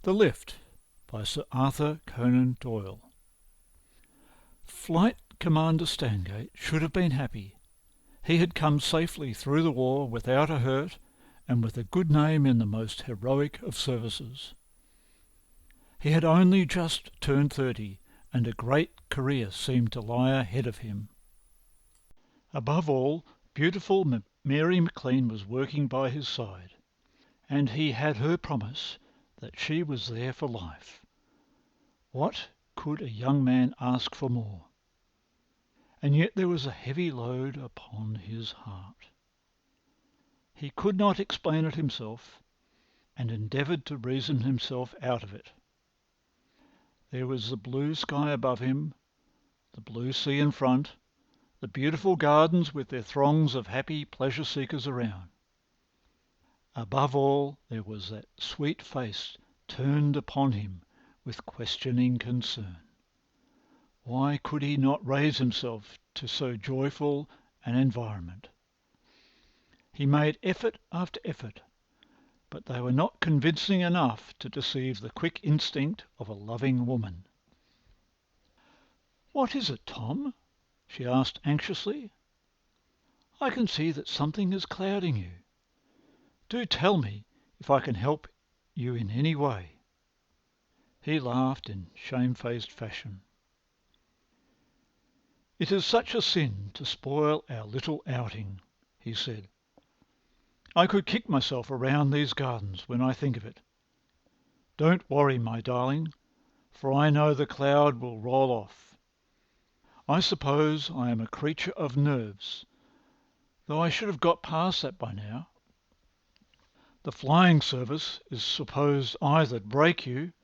The Lift by Sir Arthur Conan Doyle. Flight Commander Stangate should have been happy. He had come safely through the war without a hurt and with a good name in the most heroic of services. He had only just turned 30, and a great career seemed to lie ahead of him. Above all, beautiful Mary McLean was working by his side, and he had her promise that she was there for life. What could a young man ask for more? And yet there was a heavy load upon his heart. He could not explain it himself, and endeavoured to reason himself out of it. There was the blue sky above him, the blue sea in front, the beautiful gardens with their throngs of happy pleasure-seekers around. Above all, there was that sweet face turned upon him with questioning concern. Why could he not raise himself to so joyful an environment? He made effort after effort, but they were not convincing enough to deceive the quick instinct of a loving woman. "What is it, Tom?" she asked anxiously. "I can see that something is clouding you. Do tell me if I can help you in any way." He laughed in shamefaced fashion. "It is such a sin to spoil our little outing," he said. "I could kick myself around these gardens when I think of it. Don't worry, my darling, for I know the cloud will roll off. I suppose I am a creature of nerves, though I should have got past that by now. The flying service is supposed either to break you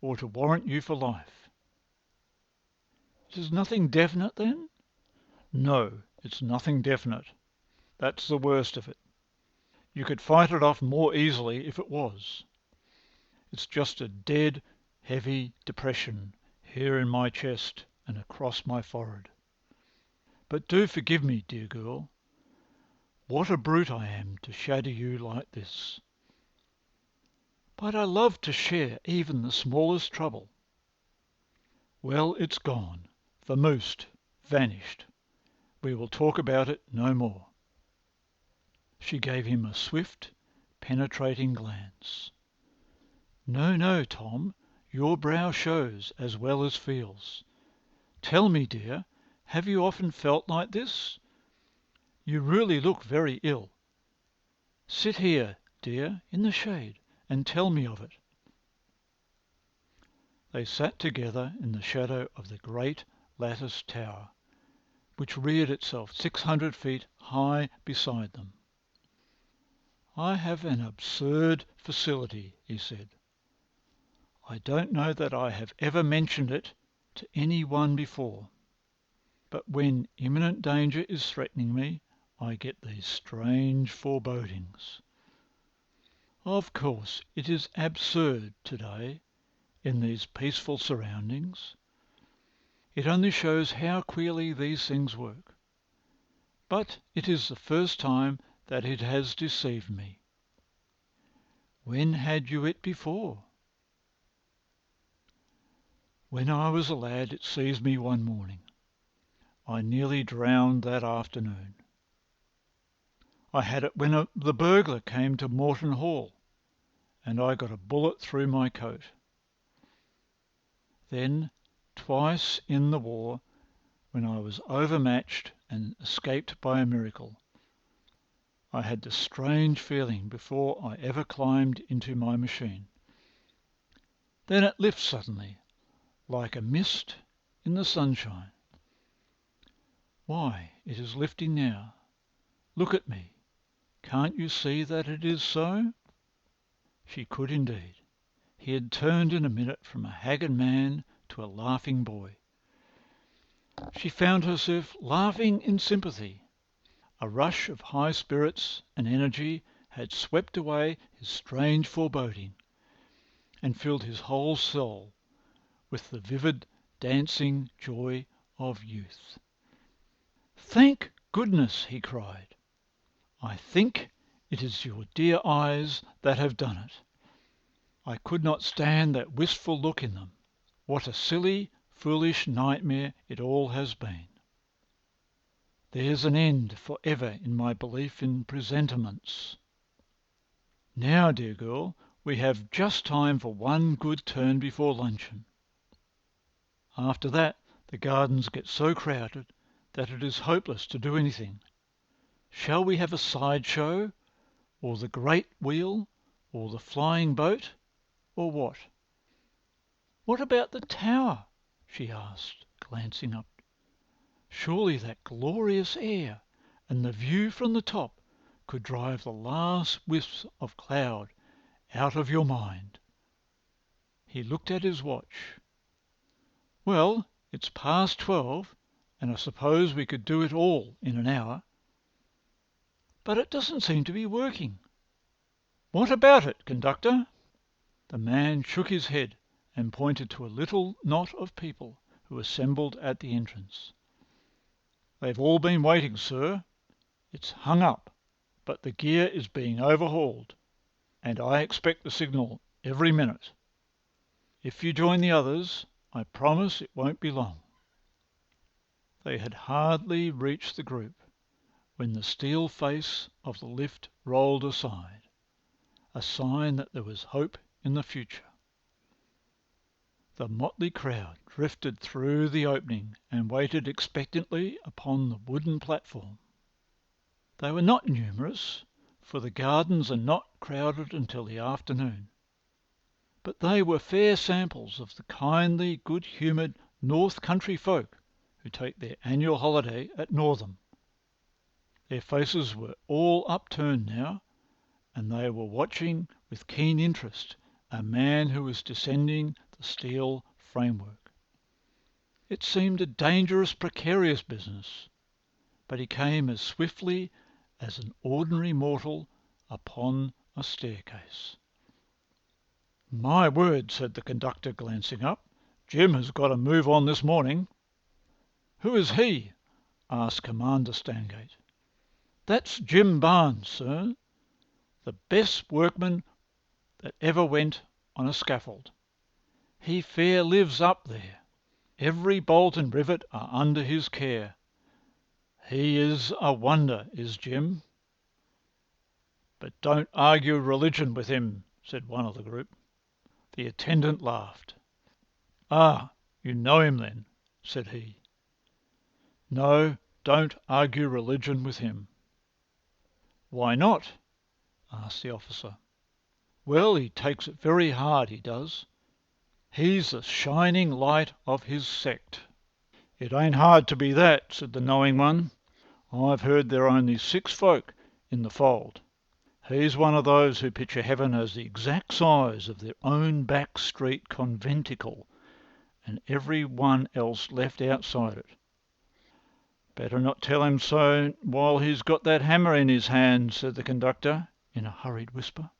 or to warrant you for life." "It is nothing definite, then?" "No, it's nothing definite. That's the worst of it. You could fight it off more easily if it was. It's just a dead, heavy depression here in my chest and across my forehead. But do forgive me, dear girl. What a brute I am to shadow you like this. But I love to share even the smallest trouble." "Well, it's gone, vamoosed, vanished. We will talk about it no more." She gave him a swift, penetrating glance. "No, no, Tom, your brow shows as well as feels. Tell me, dear, have you often felt like this? You really look very ill. Sit here, dear, in the shade, and tell me of it." They sat together in the shadow of the great latticed tower, which reared itself 600 feet high beside them. "I have an absurd facility," he said. "I don't know that I have ever mentioned it to any one before, but when imminent danger is threatening me, I get these strange forebodings. Of course, it is absurd today in these peaceful surroundings. It only shows how queerly these things work. But it is the first time that it has deceived me." "When had you it before?" "When I was a lad it seized me one morning. I nearly drowned that afternoon. I had it when the burglar came to Moreton Hall, and I got a bullet through my coat. Then twice in the war, when I was overmatched and escaped by a miracle. I had this strange feeling before I ever climbed into my machine. Then it lifts suddenly, like a mist in the sunshine. Why, it is lifting now. Look at me. Can't you see that it is so?" She could indeed. He had turned in a minute from a haggard man to a laughing boy. She found herself laughing in sympathy. A rush of high spirits and energy had swept away his strange foreboding and filled his whole soul with the vivid, dancing joy of youth. "Thank goodness!" he cried. "I think it is your dear eyes that have done it. I could not stand that wistful look in them. What a silly, foolish nightmare it all has been. There's an end for ever in my belief in presentiments. Now, dear girl, we have just time for one good turn before luncheon. After that, the gardens get so crowded that it is hopeless to do anything. Shall we have a sideshow, or the great wheel, or the flying boat, or what? What about the tower? She asked, glancing up. Surely that glorious air and the view from the top could drive the last wisps of cloud out of your mind. He looked at his watch. Well, it's past 12, and I suppose we could do it all in an hour. But it doesn't seem to be working. What about it, conductor? The man shook his head and pointed to a little knot of people who assembled at the entrance. They've all been waiting, sir. It's hung up, but the gear is being overhauled, and I expect the signal every minute. If you join the others, I promise it won't be long. They had hardly reached the group when the steel face of the lift rolled aside, a sign that there was hope in the future. The motley crowd drifted through the opening and waited expectantly upon the wooden platform. They were not numerous, for the gardens are not crowded until the afternoon, but they were fair samples of the kindly, good-humoured North Country folk who take their annual holiday at Northam. Their faces were all upturned now, and they were watching with keen interest a man who was descending the steel framework. It seemed a dangerous, precarious business, but he came as swiftly as an ordinary mortal upon a staircase. "My word," said the conductor, glancing up. "Jim has got a move on this morning." "Who is he?" asked Commander Stangate. "That's Jim Barnes, sir, the best workman that ever went on a scaffold. He fair lives up there. Every bolt and rivet are under his care. He is a wonder, is Jim." "But don't argue religion with him," said one of the group. The attendant laughed. "Ah, you know him then," said he. "No, don't argue religion with him." "Why not?" asked the officer. "Well, he takes it very hard, he does. He's the shining light of his sect." "It ain't hard to be that," said the knowing one. "I've heard there are only 6 folk in the fold. He's one of those who picture heaven as the exact size of their own back street conventicle, and every one else left outside it." "Better not tell him so while he's got that hammer in his hand," said the conductor in a hurried whisper.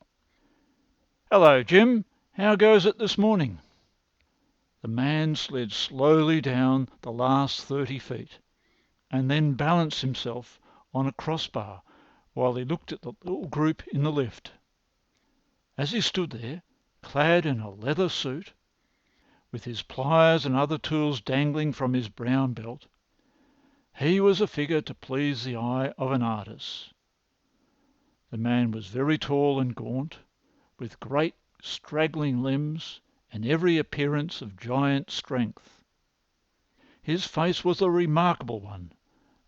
"Hello, Jim. How goes it this morning?" The man slid slowly down the last 30 feet, and then balanced himself on a crossbar while he looked at the little group in the lift. As he stood there, clad in a leather suit, with his pliers and other tools dangling from his brown belt, he was a figure to please the eye of an artist. The man was very tall and gaunt, with great straggling limbs and every appearance of giant strength. His face was a remarkable one,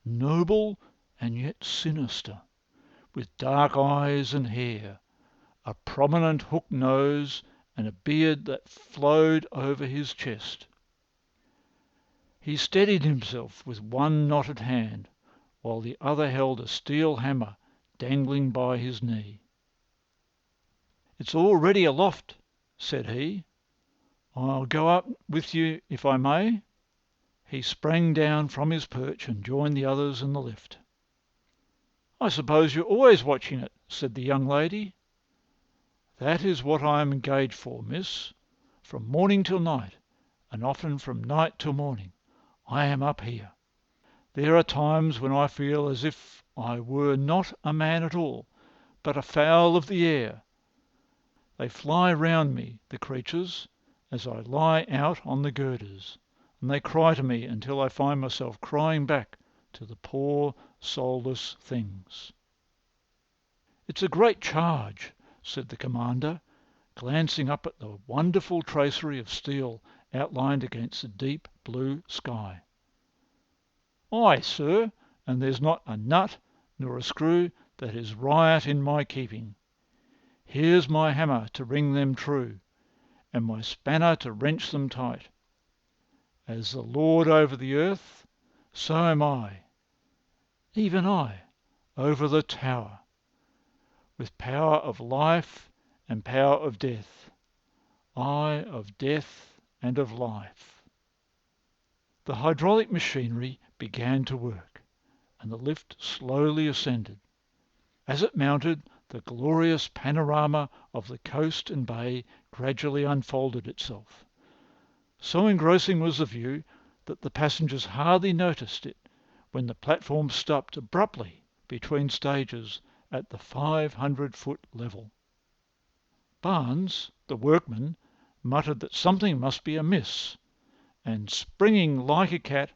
noble and yet sinister, with dark eyes and hair, a prominent hook nose, and a beard that flowed over his chest. He steadied himself with one knotted hand, while the other held a steel hammer dangling by his knee. "It's all ready aloft," said he. "I'll go up with you if I may." He sprang down from his perch and joined the others in the lift. "I suppose you're always watching it," said the young lady. "That is what I am engaged for, miss. From morning till night, and often from night till morning, I am up here. There are times when I feel as if I were not a man at all, but a fowl of the air. They fly round me, the creatures, as I lie out on the girders, and they cry to me until I find myself crying back to the poor soulless things. "It's a great charge," said the commander, glancing up at the wonderful tracery of steel outlined against the deep blue sky. "Aye, sir, and there's not a nut nor a screw that is riot in my keeping. Here's my hammer to ring them true, and my spanner to wrench them tight. As the Lord over the earth, so am I, even I, over the tower, with power of life and power of death, I of death and of life." The hydraulic machinery began to work, and the lift slowly ascended. As it mounted, the glorious panorama of the coast and bay gradually unfolded itself. So engrossing was the view that the passengers hardly noticed it when the platform stopped abruptly between stages at the 500-foot level. Barnes, the workman, muttered that something must be amiss, and springing like a cat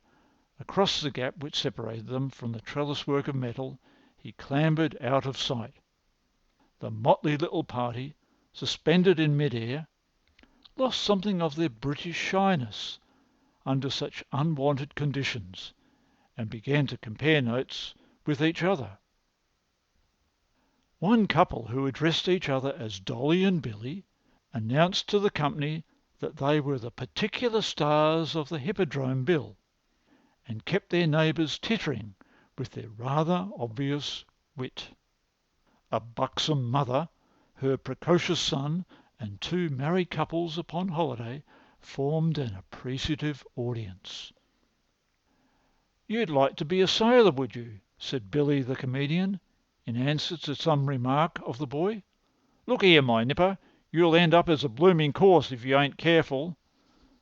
across the gap which separated them from the trellis work of metal, he clambered out of sight. The motley little party, suspended in mid-air, lost something of their British shyness under such unwonted conditions, and began to compare notes with each other. One couple, who addressed each other as Dolly and Billy, announced to the company that they were the particular stars of the Hippodrome bill, and kept their neighbours tittering with their rather obvious wit. A buxom mother, her precocious son, and two married couples upon holiday formed an appreciative audience. "You'd like to be a sailor, would you?" said Billy the comedian, in answer to some remark of the boy. "Look here, my nipper, you'll end up as a blooming corse if you ain't careful.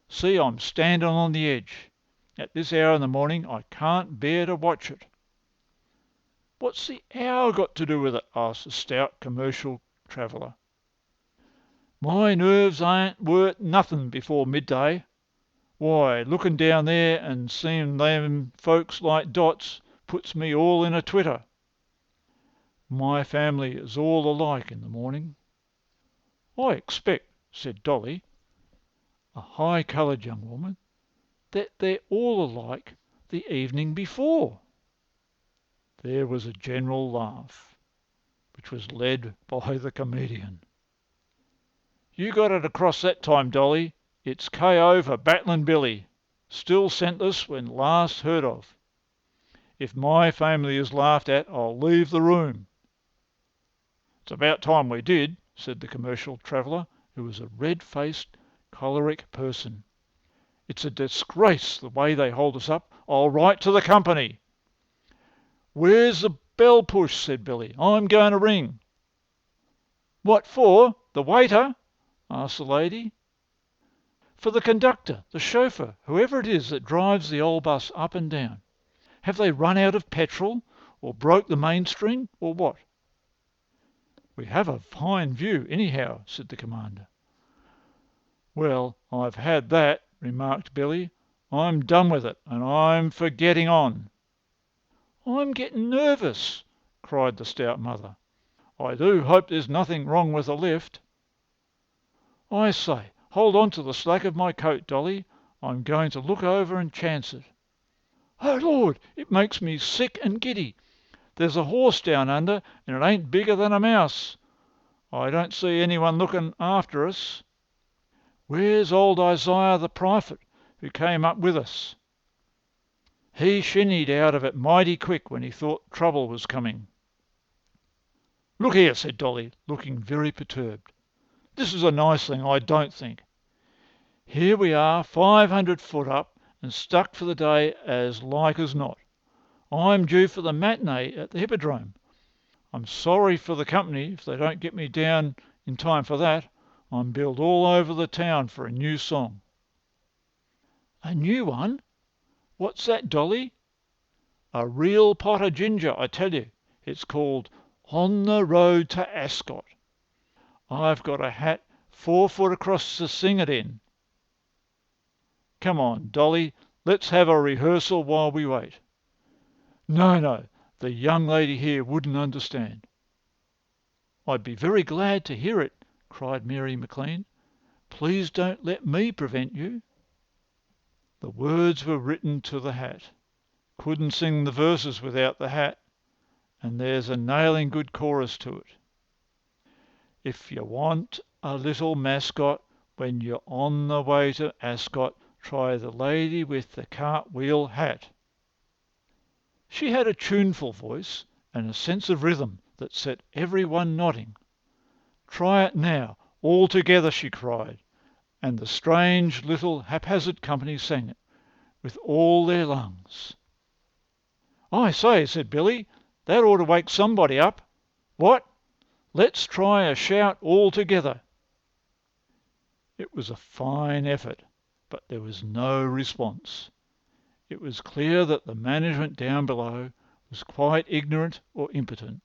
See, I'm standing on the edge. At this hour in the morning I can't bear to watch it." "What's the hour got to do with it?" asked the stout commercial traveller. "My nerves ain't worth nothing before midday. Why, looking down there and seeing them folks like dots puts me all in a twitter. My family is all alike in the morning." "I expect," said Dolly, a high-coloured young woman, "that they're all alike the evening before." There was a general laugh, which was led by the comedian. "You got it across that time, Dolly. It's K.O. for Battling Billy, still scentless when last heard of. If my family is laughed at, I'll leave the room." "It's about time we did," said the commercial traveller, who was a red-faced, choleric person. "It's a disgrace the way they hold us up. I'll write to the company." "Where's the bell push?" said Billy. "I'm going to ring." "What for? The waiter?" asked the lady. "For the conductor, the chauffeur, whoever it is that drives the old bus up and down. Have they run out of petrol, or broke the mainspring, or what?" "We have a fine view, anyhow," said the commander. "Well, I've had that," remarked Billy. "I'm done with it, and I'm for getting on." "I'm getting nervous," cried the stout mother. "I do hope there's nothing wrong with the lift." "I say, hold on to the slack of my coat, Dolly. I'm going to look over and chance it. Oh, Lord, it makes me sick and giddy. There's a horse down under, and it ain't bigger than a mouse. I don't see anyone looking after us. Where's old Isaiah the prophet, who came up with us? He shinnied out of it mighty quick when he thought trouble was coming." "Look here," said Dolly, looking very perturbed. "This is a nice thing, I don't think. Here we are 500 foot up and stuck for the day as like as not. I'm due for the matinee at the Hippodrome. I'm sorry for the company if they don't get me down in time for that. I'm billed all over the town for a new song." "A new one? What's that, Dolly?" "A real pot of ginger, I tell you. It's called 'On the Road to Ascot.' I've got a hat 4 foot across to sing it in. Come on, Dolly, let's have a rehearsal while we wait." "No, no, the young lady here wouldn't understand." "I'd be very glad to hear it," cried Mary McLean. "Please don't let me prevent you." The words were written to the hat. Couldn't sing the verses without the hat, and there's a nailing good chorus to it. "If you want a little mascot when you're on the way to Ascot, try the lady with the cartwheel hat." She had a tuneful voice and a sense of rhythm that set every one nodding. "Try it now, all together," she cried, and the strange little haphazard company sang it with all their lungs. "I say," said Billy, "that ought to wake somebody up. What? Let's try a shout all together." It was a fine effort, but there was no response. It was clear that the management down below was quite ignorant or impotent.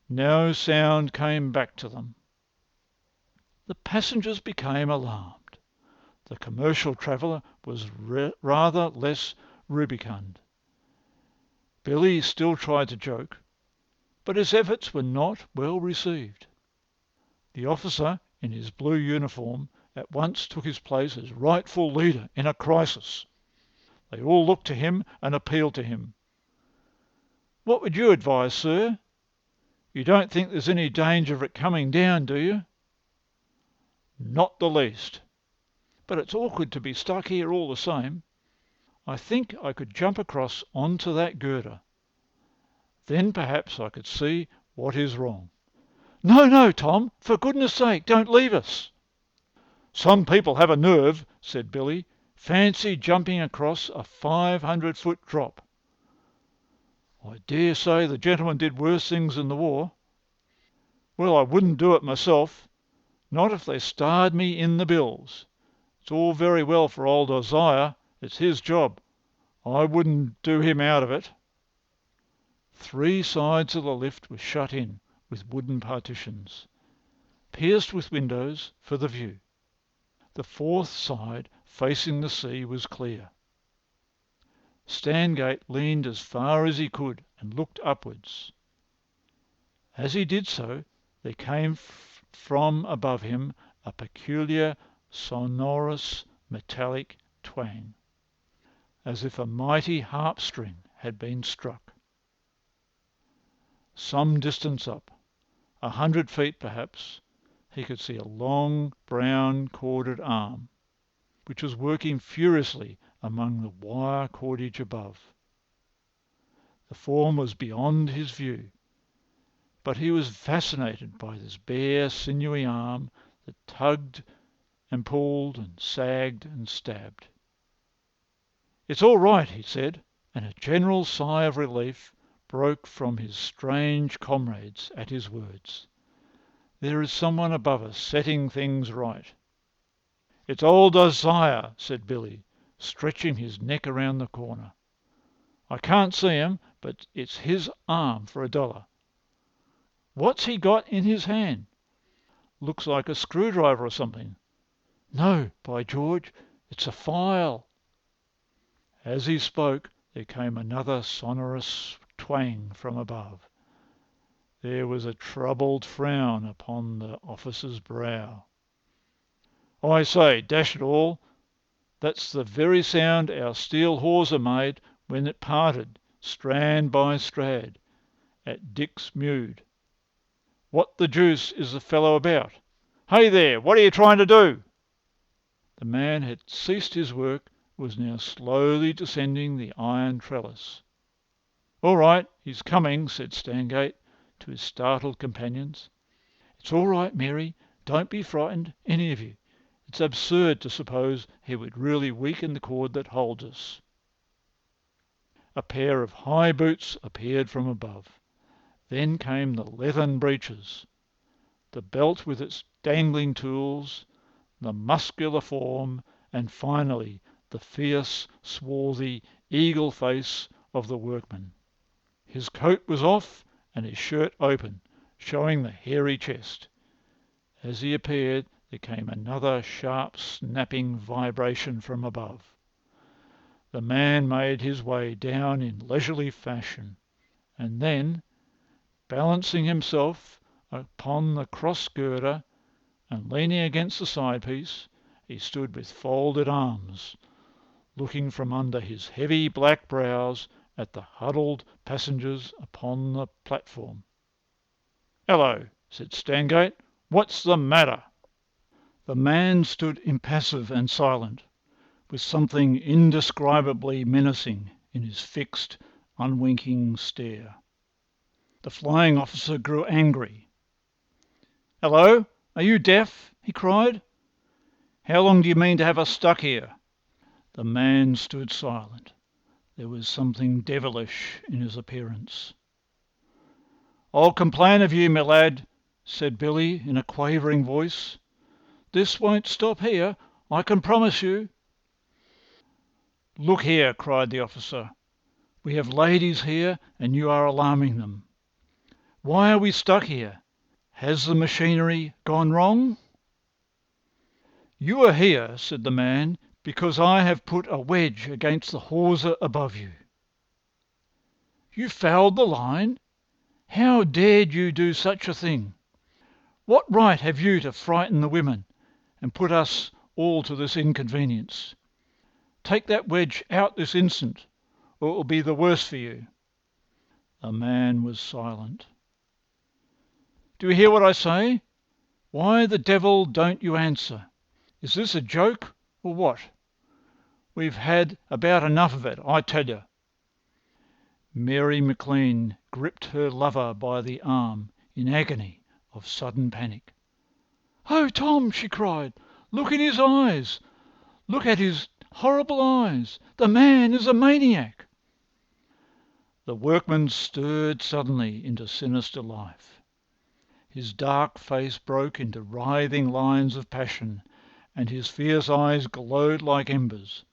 No sound came back to them. The passengers became alarmed. The commercial traveller was rather less rubicund. Billy still tried to joke, but his efforts were not well received. The officer in his blue uniform at once took his place as rightful leader in a crisis. They all looked to him and appealed to him. "What would you advise, sir? You don't think there's any danger of it coming down, do you?" "Not the least. But it's awkward to be stuck here all the same. I think I could jump across on to that girder. Then perhaps I could see what is wrong." "No, no, Tom, for goodness' sake, don't leave us." "Some people have a nerve," said Billy. "Fancy jumping across a 500-foot drop." "I dare say the gentleman did worse things in the war." "Well, I wouldn't do it myself, not if they starred me in the bills. It's all very well for old Isaiah. It's his job. I wouldn't do him out of it." 3 sides of the lift were shut in with wooden partitions, pierced with windows for the view. The 4th side, facing the sea, was clear. Stangate leaned as far as he could and looked upwards. As he did so, there came from above him a peculiar, sonorous, metallic twang, as if a mighty harp string had been struck. Some distance up, 100 feet perhaps, he could see a long, brown, corded arm, which was working furiously among the wire cordage above. The form was beyond his view, but he was fascinated by this bare, sinewy arm that tugged and pulled and sagged and stabbed. "It's all right," he said, and a general sigh of relief broke from his strange comrades at his words. "There is someone above us setting things right." "It's old Isaiah," said Billy, stretching his neck around the corner. "I can't see him, but it's his arm for $1. What's he got in his hand? Looks like a screwdriver or something. No, by George, it's a file." As he spoke, there came another sonorous twang from above. There was a troubled frown upon the officer's brow. "I say, dash it all, that's the very sound our steel hawser made when it parted, strand by strand, at Dick's Mute. What the deuce is the fellow about? Hey there, what are you trying to do?" The man had ceased his work, was now slowly descending the iron trellis. "All right, he's coming," said Stangate to his startled companions. "It's all right, Mary. Don't be frightened, any of you. It's absurd to suppose he would really weaken the cord that holds us." A pair of high boots appeared from above. Then came the leathern breeches, the belt with its dangling tools, the muscular form, and finally the fierce, swarthy, eagle face of the workman. His coat was off and his shirt open, showing the hairy chest. As he appeared, there came another sharp, snapping vibration from above. The man made his way down in leisurely fashion, and then, balancing himself upon the cross girder and leaning against the side-piece, he stood with folded arms, looking from under his heavy black brows at the huddled passengers upon the platform. "Hello," said Stangate. "What's the matter?" The man stood impassive and silent, with something indescribably menacing in his fixed, unwinking stare. The flying officer grew angry. "Hello, are you deaf?" he cried. "How long do you mean to have us stuck here?" The man stood silent. There was something devilish in his appearance. "I'll complain of you, my lad," said Billy in a quavering voice. "This won't stop here, I can promise you." "Look here," cried the officer. "We have ladies here, and you are alarming them. Why are we stuck here? Has the machinery gone wrong?" "You are here," said the man, "because I have put a wedge against the hawser above you." "You fouled the line? How dared you do such a thing? What right have you to frighten the women and put us all to this inconvenience? Take that wedge out this instant, or it will be the worse for you." The man was silent. "Do you hear what I say? Why the devil don't you answer? Is this a joke or what? We've had about enough of it, I tell you." Mary McLean gripped her lover by the arm in agony of sudden panic. "Oh, Tom," she cried, "look in his eyes. Look at his horrible eyes. The man is a maniac." The workman stirred suddenly into sinister life. His dark face broke into writhing lines of passion, and his fierce eyes glowed like embers,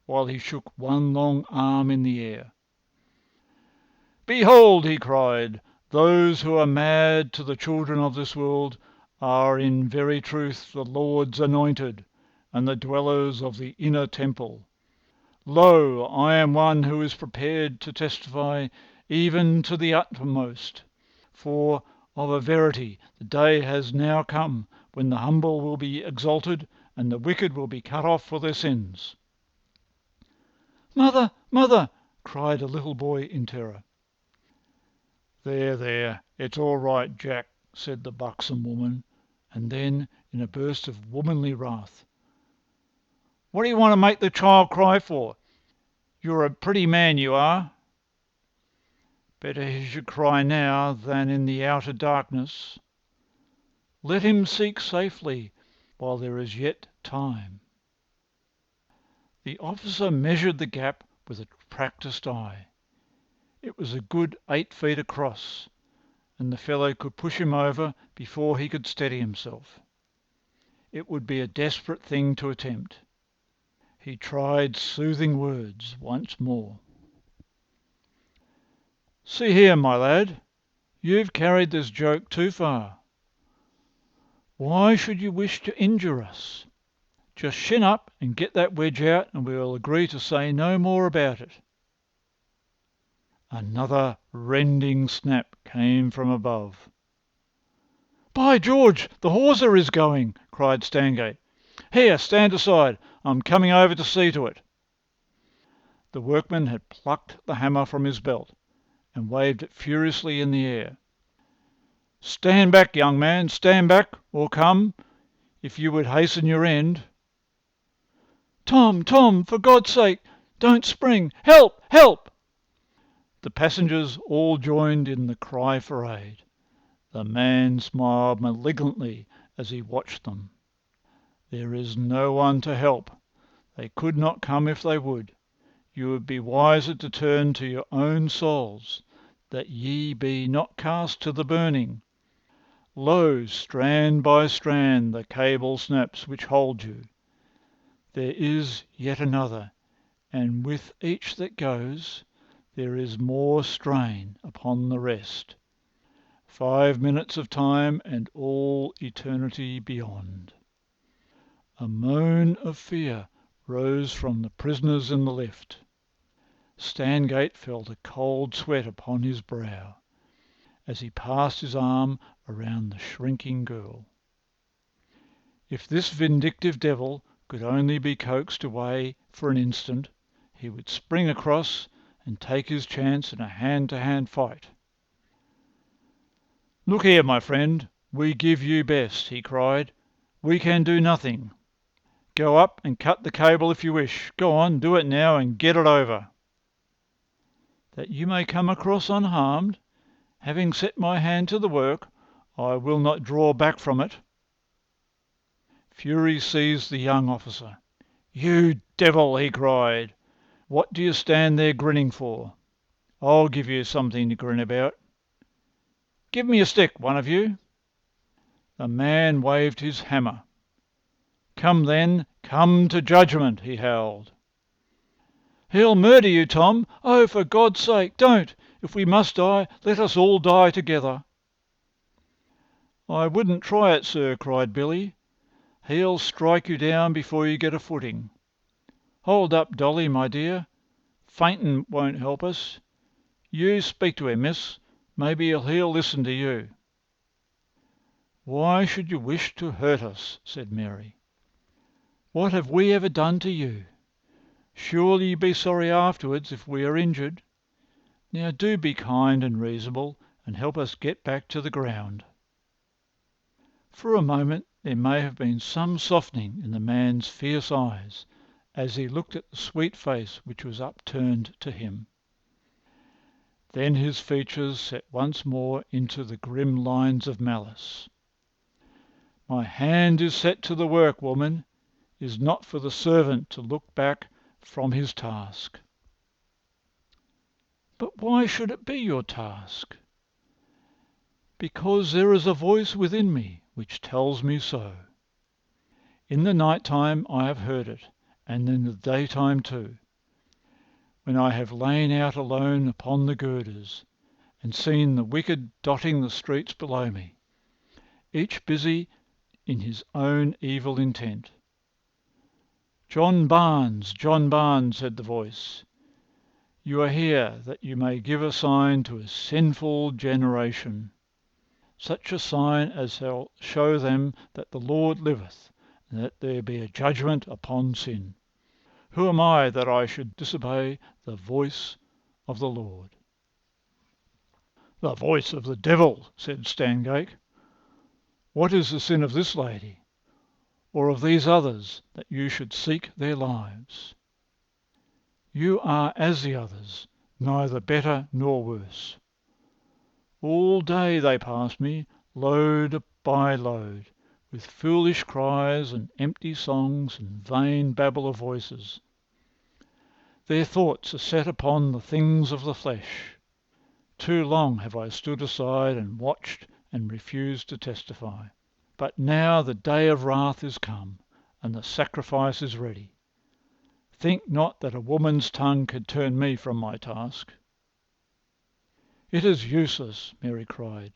while he shook one long arm in the air. "Behold," he cried, "those who are mad to the children of this world are in very truth the Lord's anointed and the dwellers of the inner temple. Lo, I am one who is prepared to testify even to the uttermost, for of a verity the day has now come when the humble will be exalted and the wicked will be cut off for their sins." "Mother, mother!" cried a little boy in terror. "There, there, it's all right, Jack," said the buxom woman, and then, in a burst of womanly wrath, "What do you want to make the child cry for? You're a pretty man, you are. Better he should cry now than in the outer darkness. Let him seek safely while there is yet time." The officer measured the gap with a practised eye. It was a good 8 feet across, and the fellow could push him over before he could steady himself. It would be a desperate thing to attempt. He tried soothing words once more. "See here, my lad, you've carried this joke too far. Why should you wish to injure us? Just shin up and get that wedge out, and we will agree to say no more about it." Another rending snap came from above. "By George, the hawser is going!" cried Stangate. "Here, stand aside. I'm coming over to see to it." The workman had plucked the hammer from his belt and waved it furiously in the air. "Stand back, young man, stand back, or come, if you would hasten your end." "Tom, Tom, for God's sake, don't spring! Help, help!" The passengers all joined in the cry for aid. The man smiled malignantly as he watched them. "There is no one to help. They could not come if they would. You would be wiser to turn to your own souls, that ye be not cast to the burning. Lo, strand by strand the cable snaps which hold you. There is yet another, and with each that goes there is more strain upon the rest. 5 minutes of time and all eternity beyond. A moan of fear rose from the prisoners in the lift. Stangate felt a cold sweat upon his brow as he passed his arm around the shrinking girl. If this vindictive devil could only be coaxed away for an instant, he would spring across and take his chance in a hand-to-hand fight. "Look here, my friend, we give you best," he cried. "We can do nothing. Go up and cut the cable if you wish. Go on, do it now and get it over." "That you may come across unharmed, having set my hand to the work, I will not draw back from it." Fury seized the young officer. "You devil!" he cried. "What do you stand there grinning for? I'll give you something to grin about. Give me a stick, one of you." The man waved his hammer. "Come then, come to judgment," he howled. "He'll murder you, Tom. Oh, for God's sake, don't! If we must die, let us all die together." "I wouldn't try it, sir," cried Billy. "He'll strike you down before you get a footing. Hold up, Dolly, my dear. Fainting won't help us. You speak to him, miss. Maybe he'll listen to you." "Why should you wish to hurt us?" said Mary. "What have we ever done to you? Surely you'll be sorry afterwards if we are injured. Now do be kind and reasonable and help us get back to the ground." For a moment there may have been some softening in the man's fierce eyes as he looked at the sweet face which was upturned to him. Then his features set once more into the grim lines of malice. "My hand is set to the work, woman. It is not for the servant to look back from his task." "But why should it be your task?" "Because there is a voice within me which tells me so. In the night time I have heard it, and in the daytime too, when I have lain out alone upon the girders and seen the wicked dotting the streets below me, each busy in his own evil intent. 'John Barnes, John Barnes,' said the voice, 'you are here that you may give a sign to a sinful generation, such a sign as shall show them that the Lord liveth, and that there be a judgment upon sin. Who am I that I should disobey the voice of the Lord?'" "The voice of the devil," said Stangate. "What is the sin of this lady, or of these others, that you should seek their lives? You are as the others, neither better nor worse. All day they pass me, load by load, with foolish cries and empty songs and vain babble of voices. Their thoughts are set upon the things of the flesh. Too long have I stood aside and watched and refused to testify. But now the day of wrath is come, and the sacrifice is ready. Think not that a woman's tongue can turn me from my task." "It is useless," Mary cried.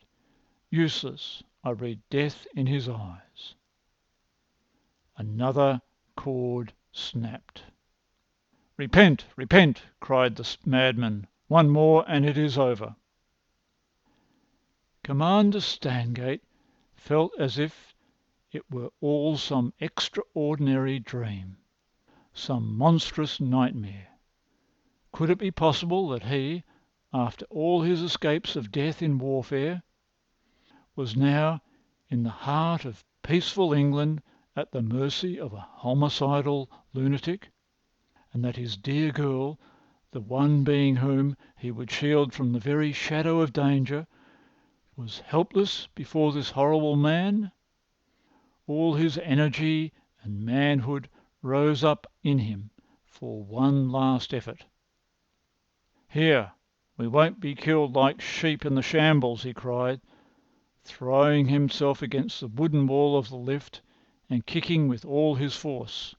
"Useless. I read death in his eyes." Another cord snapped. "Repent, repent," cried the madman. "One more and it is over." Commander Stangate felt as if it were all some extraordinary dream, some monstrous nightmare. Could it be possible that he, after all his escapes of death in warfare, was now in the heart of peaceful England at the mercy of a homicidal lunatic, and that his dear girl, the one being whom he would shield from the very shadow of danger, was helpless before this horrible man? All his energy and manhood rose up in him for one last effort. "Here, we won't be killed like sheep in the shambles," he cried, throwing himself against the wooden wall of the lift and kicking with all his force.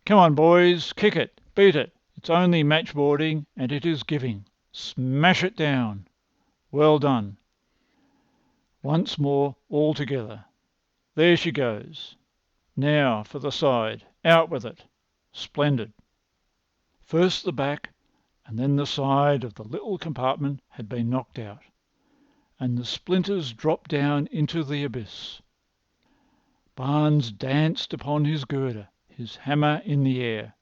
"Come on, boys, kick it, beat it. It's only matchboarding, and it is giving. Smash it down. Well done. Once more, all together. There she goes. Now for the side. Out with it. Splendid. First the back and then the side of the little compartment had been knocked out, and the splinters dropped down into the abyss. Barnes danced upon his girder, his hammer in the air.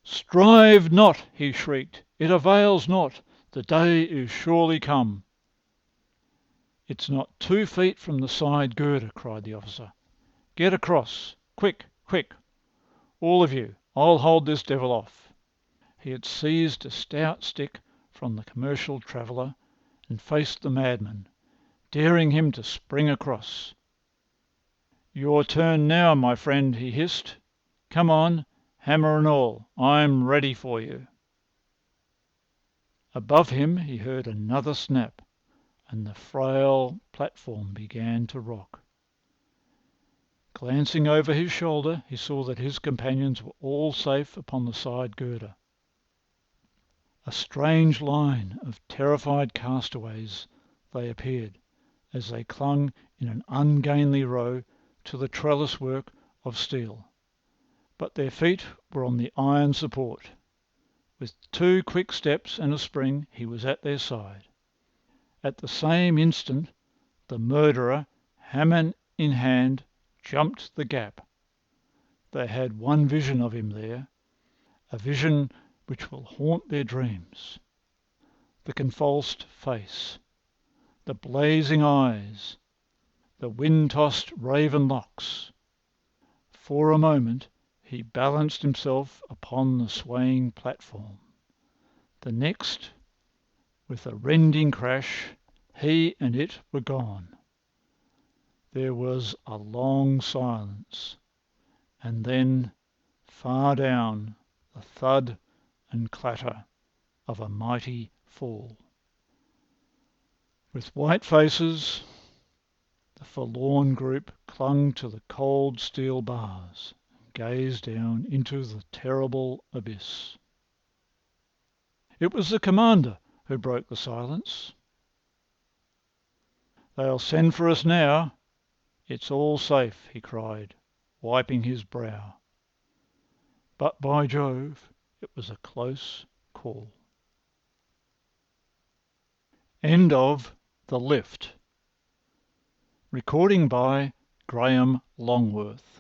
"Strive not!" he shrieked. "It avails not. The day is surely come." "It's not 2 feet from the side girder," cried the officer. "Get across. Quick, quick. All of you. I'll hold this devil off." He had seized a stout stick from the commercial traveller and faced the madman, daring him to spring across. "Your turn now, my friend," he hissed. "Come on, hammer and all. I'm ready for you." Above him he heard another snap, and the frail platform began to rock. Glancing over his shoulder, he saw that his companions were all safe upon the side girder. A strange line of terrified castaways they appeared as they clung in an ungainly row to the trellis work of steel, but their feet were on the iron support. With 2 quick steps and a spring he was at their side. At the same instant the murderer, hammer in hand, jumped the gap. They had one vision of him there, a vision which will haunt their dreams. The convulsed face, the blazing eyes, the wind-tossed raven locks. For a moment he balanced himself upon the swaying platform. The next, with a rending crash, he and it were gone. There was a long silence, and then, far down, the thud and clatter of a mighty fall. With white faces, the forlorn group clung to the cold steel bars and gazed down into the terrible abyss. It was the commander who broke the silence. "They'll send for us now. It's all safe," he cried, wiping his brow. But by Jove, it was a close call. End of The Lift. Recording by Graham Longworth.